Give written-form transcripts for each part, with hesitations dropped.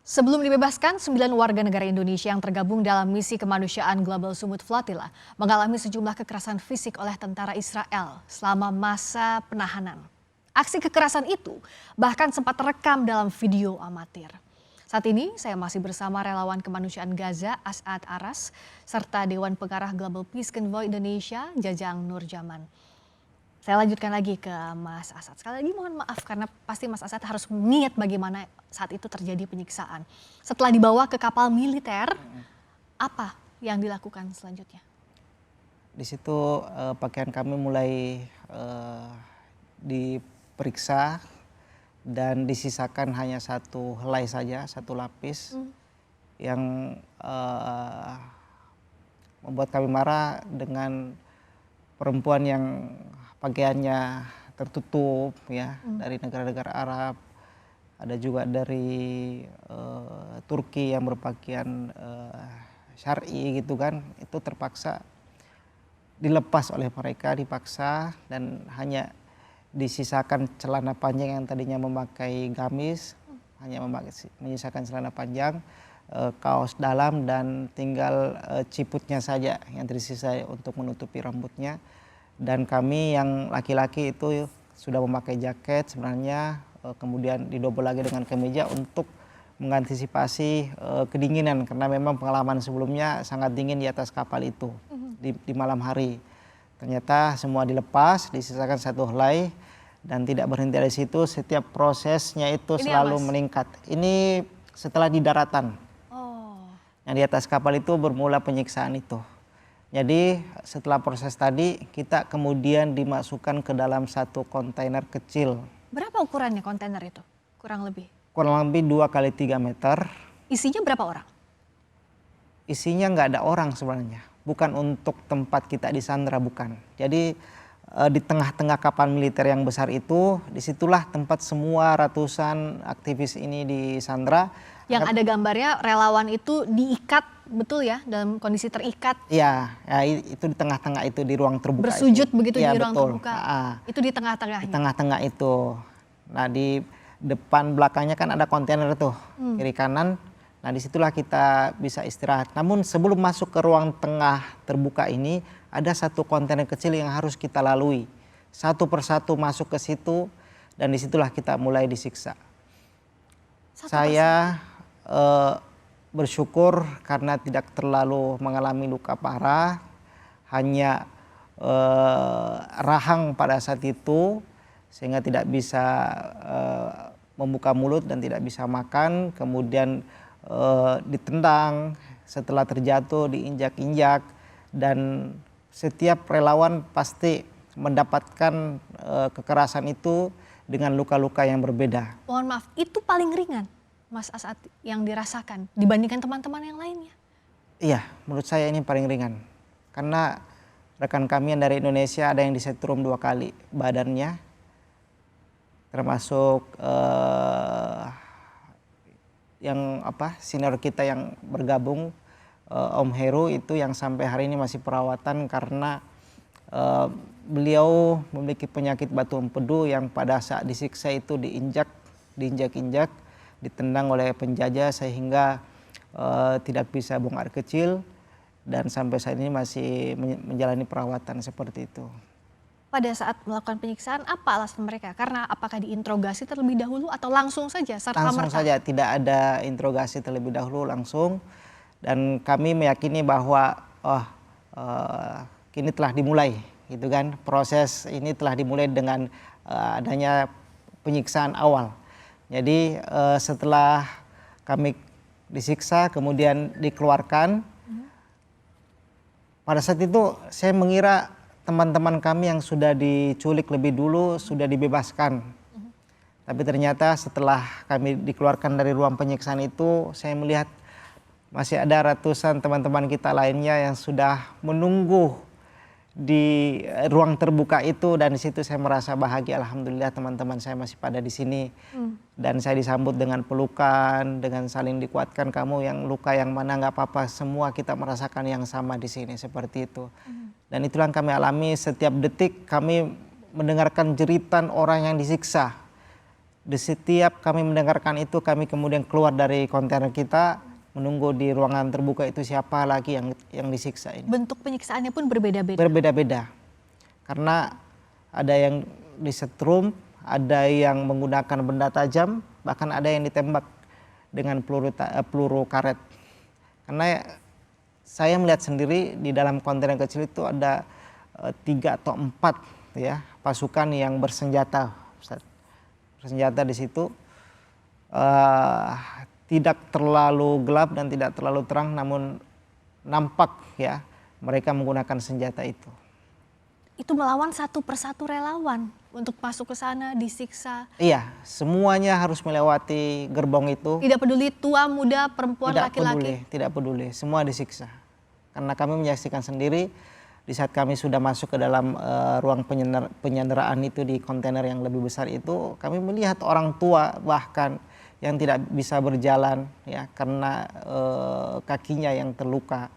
Sebelum dibebaskan, 9 warga negara Indonesia yang tergabung dalam misi kemanusiaan Global Sumut Flotilla mengalami sejumlah kekerasan fisik oleh tentara Israel selama masa penahanan. Aksi kekerasan itu bahkan sempat terekam dalam video amatir. Saat ini saya masih bersama relawan kemanusiaan Gaza As'ad Aras serta Dewan Pengarah Global Peace Convoy Indonesia Jajang Nurjaman. Saya lanjutkan lagi ke Mas As'ad. Sekali lagi mohon maaf karena pasti Mas As'ad harus mengingat bagaimana saat itu terjadi penyiksaan. Setelah dibawa ke kapal militer, apa yang dilakukan selanjutnya? Di situ pakaian kami mulai diperiksa dan disisakan hanya satu helai saja, satu lapis yang membuat kami marah dengan perempuan yang pakaiannya tertutup ya dari negara-negara Arab, ada juga dari Turki yang berpakaian syar'i gitu kan, itu terpaksa dilepas oleh mereka, dipaksa, dan hanya disisakan celana panjang yang tadinya memakai gamis, hanya menyisakan celana panjang, kaos dalam, dan tinggal ciputnya saja yang tersisa untuk menutupi rambutnya. Dan kami yang laki-laki itu sudah memakai jaket sebenarnya, kemudian didobel lagi dengan kemeja untuk mengantisipasi kedinginan, karena memang pengalaman sebelumnya sangat dingin di atas kapal itu di malam hari. Ternyata semua dilepas, disisakan satu helai, dan tidak berhenti dari situ. Setiap prosesnya itu Ini selalu ya, Mas? meningkat. Ini setelah di daratan. Oh. Yang di atas kapal itu bermula penyiksaan itu. Jadi setelah proses tadi, kita kemudian dimasukkan ke dalam satu kontainer kecil. Berapa ukurannya kontainer itu? Kurang lebih. Kurang lebih 2 kali 3 meter. Isinya berapa orang? Isinya nggak ada orang sebenarnya. Bukan untuk tempat kita disandra, bukan. Jadi di tengah-tengah kapal militer yang besar itu, disitulah tempat semua ratusan aktivis ini disandra. Yang ada gambarnya relawan itu diikat, betul ya, dalam kondisi terikat. Iya, ya, itu di tengah-tengah itu, di ruang terbuka. Bersujud itu. begitu Ya, di ruang betul. terbuka. Itu di tengah-tengahnya. Di tengah-tengah itu. Nah, di depan belakangnya kan ada kontainer tuh, kiri kanan. Nah, disitulah kita bisa istirahat. Namun sebelum masuk ke ruang tengah terbuka ini, ada satu kontainer kecil yang harus kita lalui. Satu persatu masuk ke situ, dan disitulah kita mulai disiksa. Saya bersyukur karena tidak terlalu mengalami luka parah, hanya rahang pada saat itu, sehingga tidak bisa membuka mulut dan tidak bisa makan. Kemudian ditendang, setelah terjatuh diinjak-injak, dan setiap relawan pasti mendapatkan kekerasan itu dengan luka-luka yang berbeda. Mohon maaf, itu paling ringan Mas As'ad yang dirasakan dibandingkan teman-teman yang lainnya? Iya, menurut saya ini paling ringan. Karena rekan kami yang dari Indonesia ada yang disetrum 2 kali badannya, termasuk senior kita yang bergabung, Om Heru, itu yang sampai hari ini masih perawatan karena beliau memiliki penyakit batu empedu yang pada saat disiksa itu diinjak-injak, ditendang oleh penjajah sehingga tidak bisa buang air kecil, dan sampai saat ini masih menjalani perawatan seperti itu. Pada saat melakukan penyiksaan, apa alasan mereka? Karena apakah diinterogasi terlebih dahulu atau langsung saja serta-merta? Langsung saja, tidak ada interogasi terlebih dahulu, langsung. Dan kami meyakini bahwa kini telah dimulai, gitu kan? Proses ini telah dimulai dengan adanya penyiksaan awal. Jadi setelah kami disiksa kemudian dikeluarkan, pada saat itu saya mengira teman-teman kami yang sudah diculik lebih dulu sudah dibebaskan. Tapi ternyata setelah kami dikeluarkan dari ruang penyiksaan itu, saya melihat masih ada ratusan teman-teman kita lainnya yang sudah menunggu di ruang terbuka itu, dan di situ saya merasa bahagia. Alhamdulillah teman-teman saya masih pada di sini, dan saya disambut dengan pelukan, dengan saling dikuatkan, kamu yang luka yang mana nggak apa-apa, semua kita merasakan yang sama di sini, seperti itu. Dan itulah yang kami alami. Setiap detik kami mendengarkan jeritan orang yang disiksa, Di setiap kami mendengarkan itu, kami kemudian keluar dari kontainer kita, menunggu di ruangan terbuka itu siapa lagi yang disiksa ini. Bentuk penyiksaannya pun berbeda-beda. Berbeda-beda. Karena ada yang disetrum, ada yang menggunakan benda tajam, bahkan ada yang ditembak dengan peluru karet. Karena saya melihat sendiri di dalam kontainer kecil itu ada 3 atau 4 ya pasukan yang bersenjata, Ustaz. Bersenjata di situ tidak terlalu gelap dan tidak terlalu terang, namun nampak ya mereka menggunakan senjata itu. Itu melawan satu persatu relawan untuk masuk ke sana, disiksa. Iya, semuanya harus melewati gerbong itu. Tidak peduli tua, muda, perempuan, laki-laki. Tidak peduli, semua disiksa. Karena kami menyaksikan sendiri di saat kami sudah masuk ke dalam ruang penyanderaan itu di kontainer yang lebih besar itu, kami melihat orang tua bahkan yang tidak bisa berjalan ya karena kakinya yang terluka.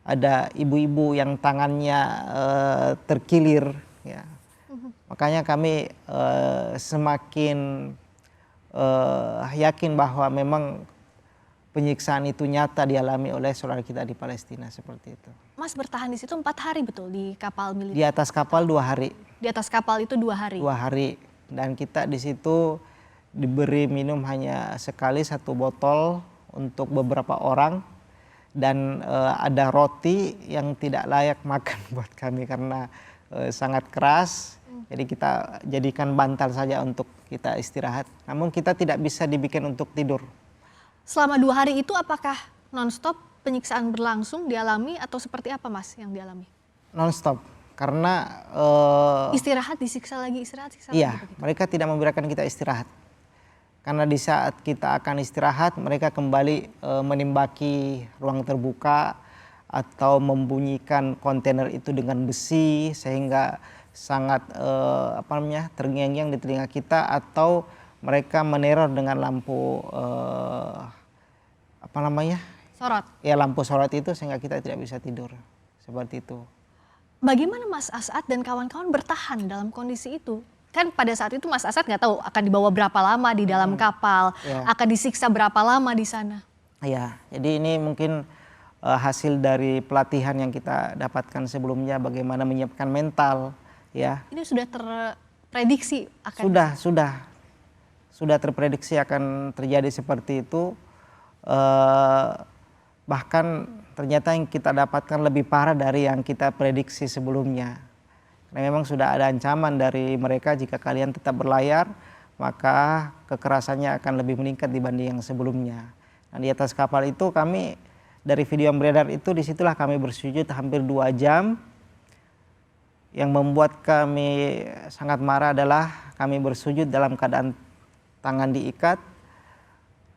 Ada ibu-ibu yang tangannya terkilir ya. Makanya kami semakin yakin bahwa memang penyiksaan itu nyata dialami oleh saudara kita di Palestina seperti itu. Mas bertahan di situ 4 hari betul di kapal militer? Di atas kapal 2 hari. Di atas kapal itu 2 hari? 2 hari. Dan kita di situ diberi minum hanya sekali 1 botol untuk beberapa orang. Dan ada roti yang tidak layak makan buat kami karena sangat keras. Jadi kita jadikan bantal saja untuk kita istirahat. Namun kita tidak bisa dibikin untuk tidur. Selama 2 hari itu apakah nonstop penyiksaan berlangsung dialami atau seperti apa Mas yang dialami? Nonstop, karena istirahat disiksa lagi, istirahat siksa iya, lagi. Begitu. Mereka tidak membiarkan kita istirahat. Karena di saat kita akan istirahat, mereka kembali menimbaki ruang terbuka atau membunyikan kontainer itu dengan besi sehingga sangat terngiang-ngiang di telinga kita, atau mereka meneror dengan lampu sorot. Ya, lampu sorot itu sehingga kita tidak bisa tidur. Seperti itu. Bagaimana Mas As'ad dan kawan-kawan bertahan dalam kondisi itu? Kan pada saat itu Mas As'ad nggak tahu akan dibawa berapa lama di dalam kapal, akan disiksa berapa lama di sana. Iya, jadi ini mungkin hasil dari pelatihan yang kita dapatkan sebelumnya, bagaimana menyiapkan mental, ya. Ini sudah terprediksi akan sudah terprediksi akan terjadi seperti itu. Bahkan ternyata yang kita dapatkan lebih parah dari yang kita prediksi sebelumnya. Karena memang sudah ada ancaman dari mereka, jika kalian tetap berlayar maka kekerasannya akan lebih meningkat dibanding yang sebelumnya. Nah, di atas kapal itu kami, dari video yang beredar itu, disitulah kami bersujud hampir 2 jam. Yang membuat kami sangat marah adalah kami bersujud dalam keadaan tangan diikat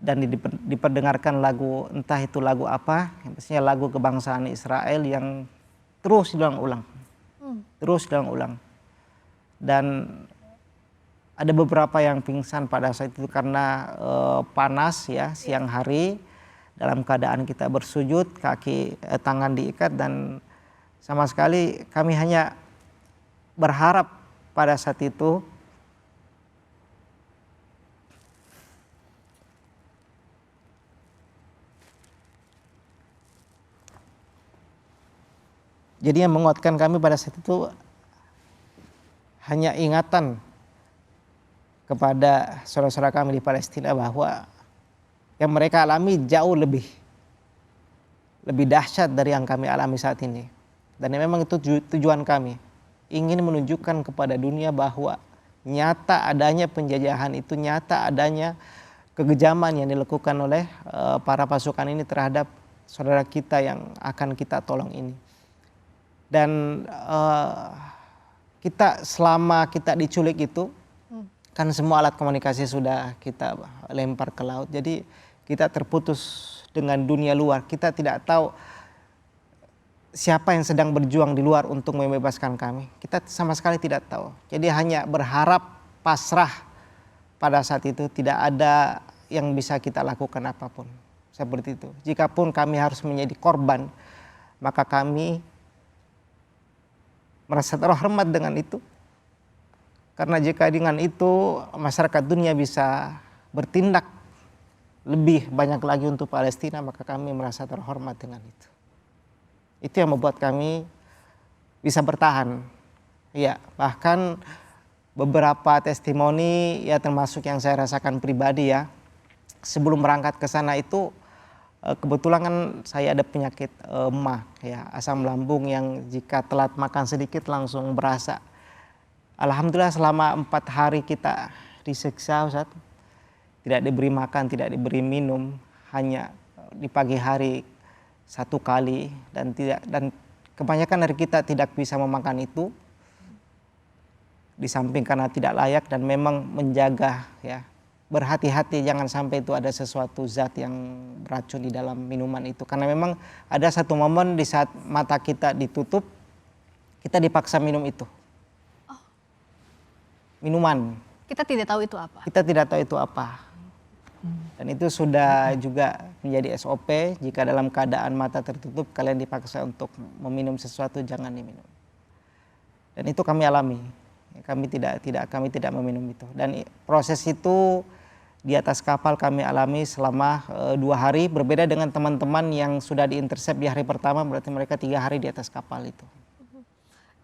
dan diperdengarkan lagu, entah itu lagu apa, yang pastinya lagu kebangsaan Israel yang terus diulang-ulang. Terus diulang-ulang. Dan ada beberapa yang pingsan pada saat itu karena panas ya, siang hari, dalam keadaan kita bersujud, tangan diikat, dan sama sekali kami hanya berharap pada saat itu jadi yang menguatkan kami pada saat itu hanya ingatan kepada saudara-saudara kami di Palestina bahwa yang mereka alami jauh lebih dahsyat dari yang kami alami saat ini. Dan memang itu tujuan kami, ingin menunjukkan kepada dunia bahwa nyata adanya penjajahan itu, nyata adanya kekejaman yang dilakukan oleh para pasukan ini terhadap saudara kita yang akan kita tolong ini. Dan kita selama kita diculik itu, kan semua alat komunikasi sudah kita lempar ke laut. Jadi kita terputus dengan dunia luar. Kita tidak tahu siapa yang sedang berjuang di luar untuk membebaskan kami. Kita sama sekali tidak tahu. Jadi hanya berharap, pasrah pada saat itu. Tidak ada yang bisa kita lakukan apapun. Seperti itu. Jikapun kami harus menjadi korban, maka kami merasa terhormat dengan itu. Karena jika dengan itu masyarakat dunia bisa bertindak lebih banyak lagi untuk Palestina, maka kami merasa terhormat dengan itu. Itu yang membuat kami bisa bertahan. Ya, bahkan beberapa testimoni ya termasuk yang saya rasakan pribadi ya. Sebelum berangkat ke sana itu kebetulan kan saya ada penyakit emah ya, asam lambung yang jika telat makan sedikit langsung berasa. Alhamdulillah selama 4 hari kita disiksa Ustaz. Tidak diberi makan, tidak diberi minum, hanya di pagi hari 1 kali dan kebanyakan dari kita tidak bisa memakan itu. Di samping karena tidak layak dan memang menjaga ya, berhati-hati jangan sampai itu ada sesuatu zat yang beracun di dalam minuman itu. Karena memang ada satu momen di saat mata kita ditutup, kita dipaksa minum itu. Minuman. Kita tidak tahu itu apa. Kita tidak tahu itu apa. Dan itu sudah juga menjadi SOP, jika dalam keadaan mata tertutup kalian dipaksa untuk meminum sesuatu jangan diminum. Dan itu kami alami. Kami tidak meminum itu. Dan proses itu di atas kapal kami alami selama 2 hari, berbeda dengan teman-teman yang sudah diintersep di hari pertama, berarti mereka 3 hari di atas kapal itu.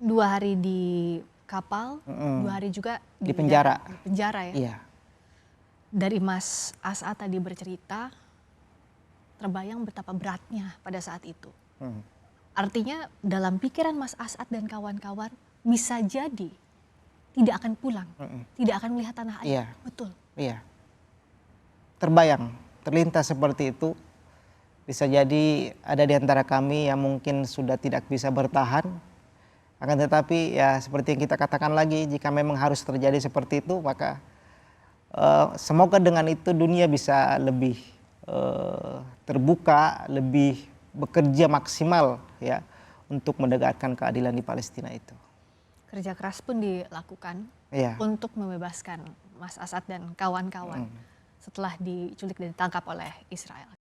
2 hari di kapal, 2 hari juga di penjara. Di penjara ya. Iya. Dari Mas As'ad tadi bercerita, terbayang betapa beratnya pada saat itu. Artinya dalam pikiran Mas As'ad dan kawan-kawan bisa jadi tidak akan pulang, tidak akan melihat tanah air. Iya. Betul. Iya. Terbayang, terlintas seperti itu. Bisa jadi ada di antara kami yang mungkin sudah tidak bisa bertahan. Akan tetapi ya seperti yang kita katakan lagi, jika memang harus terjadi seperti itu, maka semoga dengan itu dunia bisa lebih terbuka, lebih bekerja maksimal ya untuk menegakkan keadilan di Palestina itu. Kerja keras pun dilakukan untuk membebaskan Mas As'ad dan kawan-kawan setelah diculik dan ditangkap oleh Israel.